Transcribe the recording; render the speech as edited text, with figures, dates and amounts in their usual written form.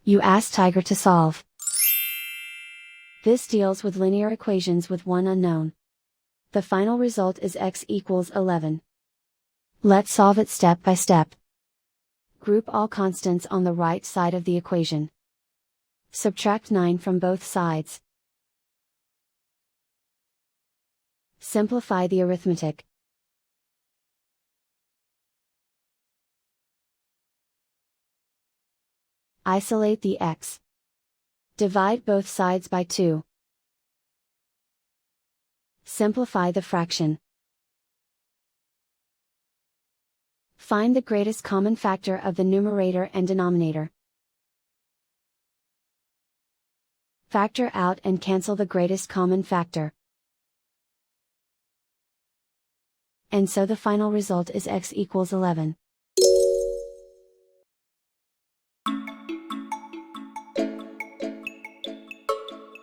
You ask Tiger to solve. This deals with linear equations with one unknown. The final result is x equals 11. Let's solve it step by step. Group all constants on the right side of the equation. Subtract 9 from both sides. Simplify the arithmetic. Isolate the x. Divide both sides by 2. Simplify the fraction. Find the greatest common factor of the numerator and denominator. Factor out and cancel the greatest common factor. And so the final result is x equals 11.